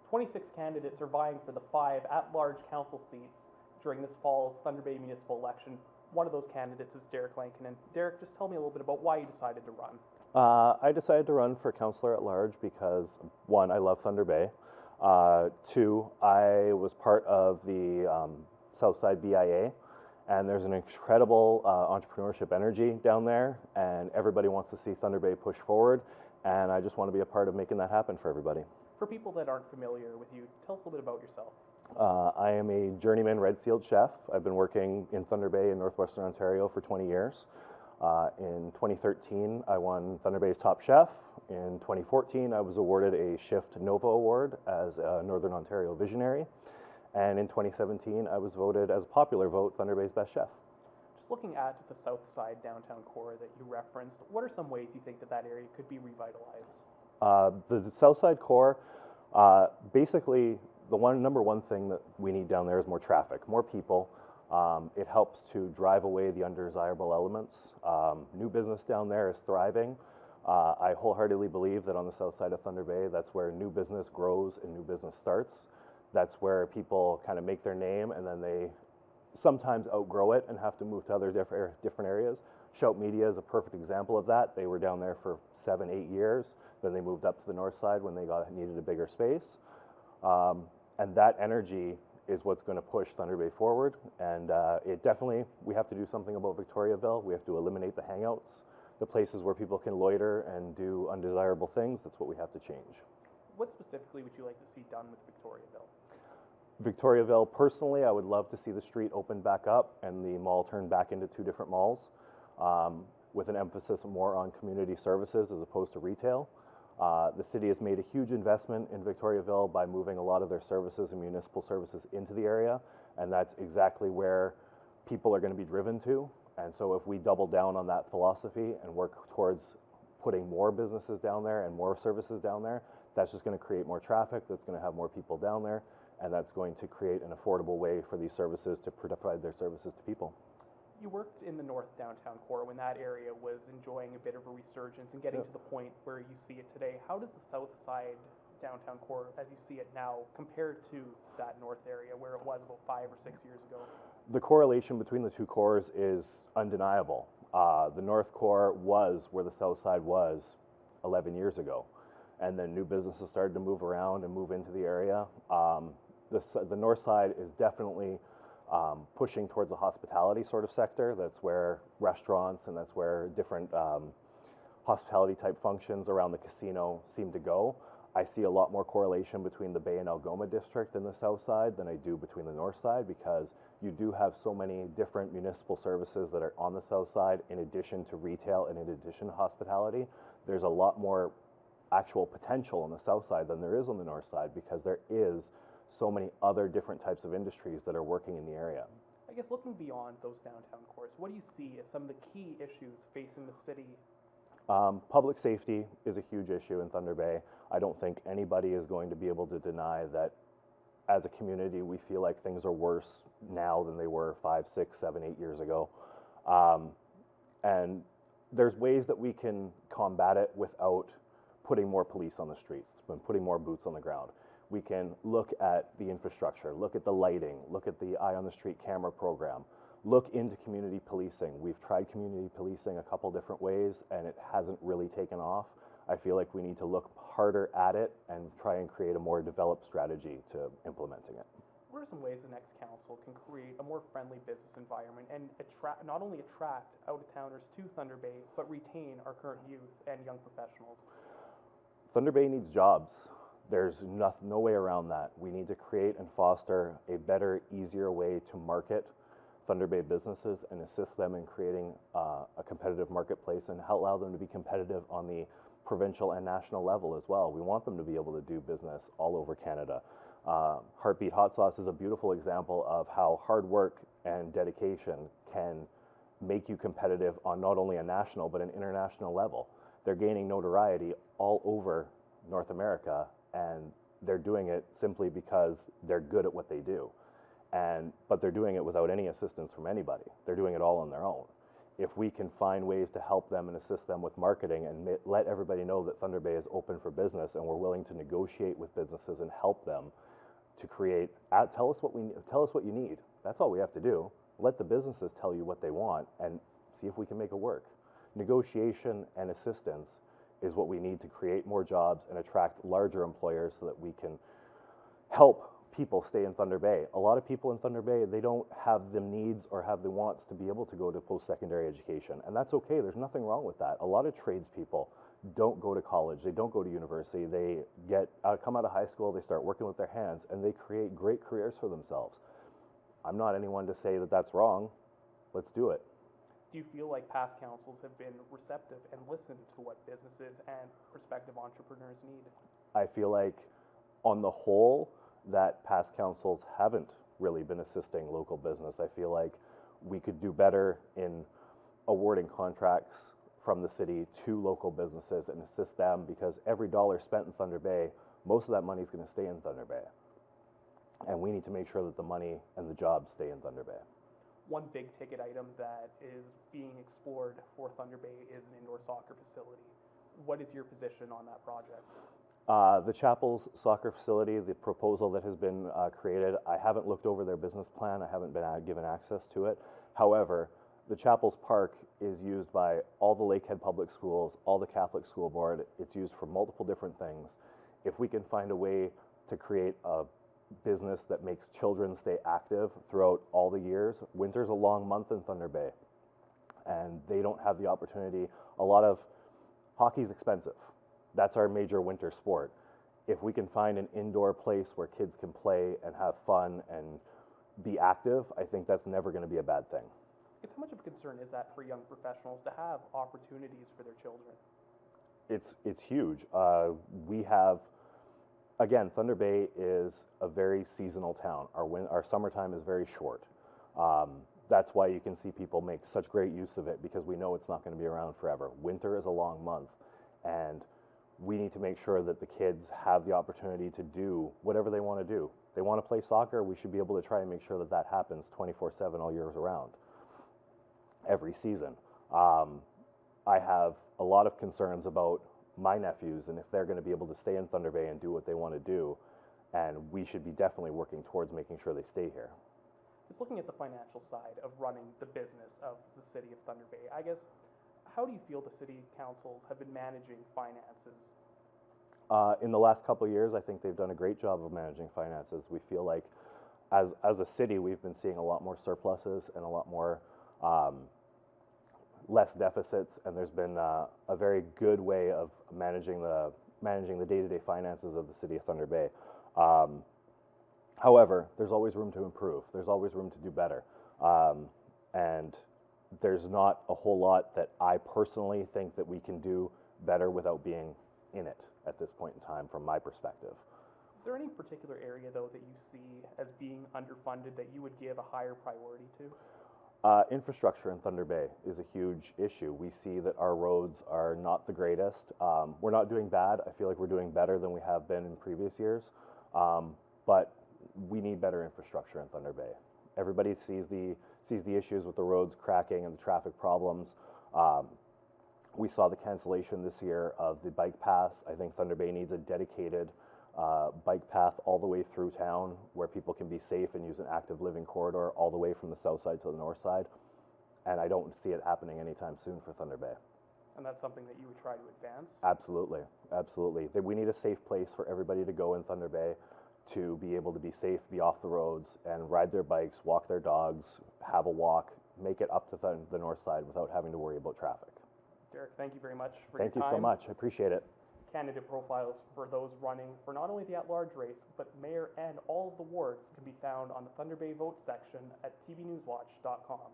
26 candidates are vying for the 5 at-large council seats during this fall's Thunder Bay municipal election. One of those candidates is Derek Lankinen. Derek, just tell me a little bit about why you decided to run. I decided to run for councillor at large because, one, I love Thunder Bay. Two, I was part of the Southside BIA, and there's an incredible entrepreneurship energy down there, and everybody wants to see Thunder Bay push forward, and I just want to be a part of making that happen for everybody. For people that aren't familiar with you, tell us a little bit about yourself. I am a journeyman red-sealed chef. I've been working in Thunder Bay in northwestern Ontario for 20 years. In 2013, I won Thunder Bay's Top Chef. In 2014, I was awarded a Shift Nova Award as a Northern Ontario Visionary. And in 2017, I was voted as a popular vote Thunder Bay's Best Chef. Just looking at the south side downtown core that you referenced, what are some ways you think that area could be revitalized? The south side core, basically, the number one thing that we need down there is more traffic, more people. It helps to drive away the undesirable elements. New business down there is thriving. I wholeheartedly believe that on the south side of Thunder Bay, that's where new business grows and new business starts. That's where people kind of make their name and then they sometimes outgrow it and have to move to other different areas. Shout Media is a perfect example of that. They were down there for 7-8 years. Then they moved up to the north side when they needed a bigger space. And that energy is what's going to push Thunder Bay forward. And we have to do something about Victoriaville. We have to eliminate the hangouts, the places where people can loiter and do undesirable things. That's what we have to change. What specifically would you like to see done with Victoriaville? Victoriaville, personally, I would love to see the street open back up and the mall turned back into 2 different malls with an emphasis more on community services as opposed to retail. The city has made a huge investment in Victoriaville by moving a lot of their services and municipal services into the area, and that's exactly where people are going to be driven to. And so if we double down on that philosophy and work towards putting more businesses down there and more services down there, that's just going to create more traffic, that's going to have more people down there, and that's going to create an affordable way for these services to provide their services to people. You worked in the north downtown core when that area was enjoying a bit of a resurgence and getting to the point where you see it today. How does the south side downtown core, as you see it now, compare to that north area where it was about 5 or 6 years ago? The correlation between the two cores is undeniable. The north core was where the south side was 11 years ago, and then new businesses started to move around and move into the area. The north side is definitely pushing towards the hospitality sort of sector. That's where restaurants and that's where different hospitality type functions around the casino seem to go. I see a lot more correlation between the Bay and Algoma district and the south side than I do between the north side, because you do have so many different municipal services that are on the south side in addition to retail and in addition to hospitality. There's a lot more actual potential on the south side than there is on the north side, because there is so many other different types of industries that are working in the area. I guess looking beyond those downtown cores, what do you see as some of the key issues facing the city? Public safety is a huge issue in Thunder Bay. I don't think anybody is going to be able to deny that as a community we feel like things are worse now than they were 5, 6, 7, 8 years ago. And there's ways that we can combat it without putting more police on the streets and putting more boots on the ground. We can look at the infrastructure, look at the lighting, look at the Eye on the Street camera program, look into community policing. We've tried community policing a couple different ways and it hasn't really taken off. I feel like we need to look harder at it and try and create a more developed strategy to implementing it. What are some ways the next council can create a more friendly business environment and not only attract out-of-towners to Thunder Bay, but retain our current youth and young professionals? Thunder Bay needs jobs. There's no way around that. We need to create and foster a better, easier way to market Thunder Bay businesses and assist them in creating a competitive marketplace and allow them to be competitive on the provincial and national level as well. We want them to be able to do business all over Canada. Heartbeat Hot Sauce is a beautiful example of how hard work and dedication can make you competitive on not only a national but an international level. They're gaining notoriety all over North America, and they're doing it simply because they're good at what they do. But they're doing it without any assistance from anybody. They're doing it all on their own. if we can find ways to help them and assist them with marketing and let everybody know that Thunder Bay is open for business and we're willing to negotiate with businesses and help them to create, tell us what you need. That's all we have to do. Let the businesses tell you what they want and see if we can make it work. Negotiation and assistance is what we need to create more jobs and attract larger employers so that we can help people stay in Thunder Bay. A lot of people in Thunder Bay, they don't have the needs or have the wants to be able to go to post-secondary education, and that's okay. There's nothing wrong with that. A lot of tradespeople don't go to college, they don't go to university, they come out of high school, they start working with their hands, and they create great careers for themselves. I'm not anyone to say that that's wrong. Let's do it. Do you feel like past councils have been receptive and listened to what businesses and prospective entrepreneurs need? I feel like, on the whole, that past councils haven't really been assisting local business. I feel like we could do better in awarding contracts from the city to local businesses and assist them, because every dollar spent in Thunder Bay, most of that money is going to stay in Thunder Bay. And we need to make sure that the money and the jobs stay in Thunder Bay. One big ticket item that is being explored for Thunder Bay is an indoor soccer facility. What is your position on that project? The Chapel's soccer facility, the proposal that has been created, I haven't looked over their business plan. I haven't been given access to it. However, the Chapel's Park is used by all the Lakehead Public Schools, all the Catholic School Board. It's used for multiple different things. If we can find a way to create a business that makes children stay active throughout all the years. Winter's a long month in Thunder Bay, and they don't have the opportunity. A lot of hockey's expensive. That's our major winter sport. If we can find an indoor place where kids can play and have fun and be active, I think that's never going to be a bad thing. How much of a concern is that for young professionals to have opportunities for their children? It's huge. We have, again, Thunder Bay is a very seasonal town. Our summertime is very short. That's why you can see people make such great use of it, because we know it's not going to be around forever. Winter is a long month, and we need to make sure that the kids have the opportunity to do whatever they want to do. They want to play soccer, we should be able to try and make sure that that happens 24/7 all year round, every season. I have a lot of concerns about my nephews and if they're going to be able to stay in Thunder Bay and do what they want to do, and we should be definitely working towards making sure they stay here. Just looking at the financial side of running the business of the city of Thunder Bay, I guess, how do you feel the city councils have been managing finances? In the last couple of years, I think they've done a great job of managing finances. We feel like, as a city, we've been seeing a lot more surpluses and a lot more less deficits, and there's been a very good way of managing the day-to-day finances of the city of Thunder Bay. However, there's always room to improve. There's always room to do better, and there's not a whole lot that I personally think that we can do better without being in it at this point in time, from my perspective. Is there any particular area, though, that you see as being underfunded that you would give a higher priority to? Infrastructure in Thunder Bay is a huge issue. We see that our roads are not the greatest. We're not doing bad. I feel like we're doing better than we have been in previous years, but we need better infrastructure in Thunder Bay. Everybody sees the issues with the roads cracking and the traffic problems. We saw the cancellation this year of the bike paths. I think Thunder Bay needs a dedicated bike path all the way through town where people can be safe and use an active living corridor all the way from the south side to the north side. And I don't see it happening anytime soon for Thunder Bay. And that's something that you would try to advance? Absolutely, absolutely. We need a safe place for everybody to go in Thunder Bay, to be able to be safe, be off the roads, and ride their bikes, walk their dogs, have a walk, make it up to the north side without having to worry about traffic. Derek, thank you very much for your time. Thank you so much. I appreciate it. Candidate profiles for those running for not only the at-large race, but mayor and all of the wards can be found on the Thunder Bay Vote section at tvnewswatch.com.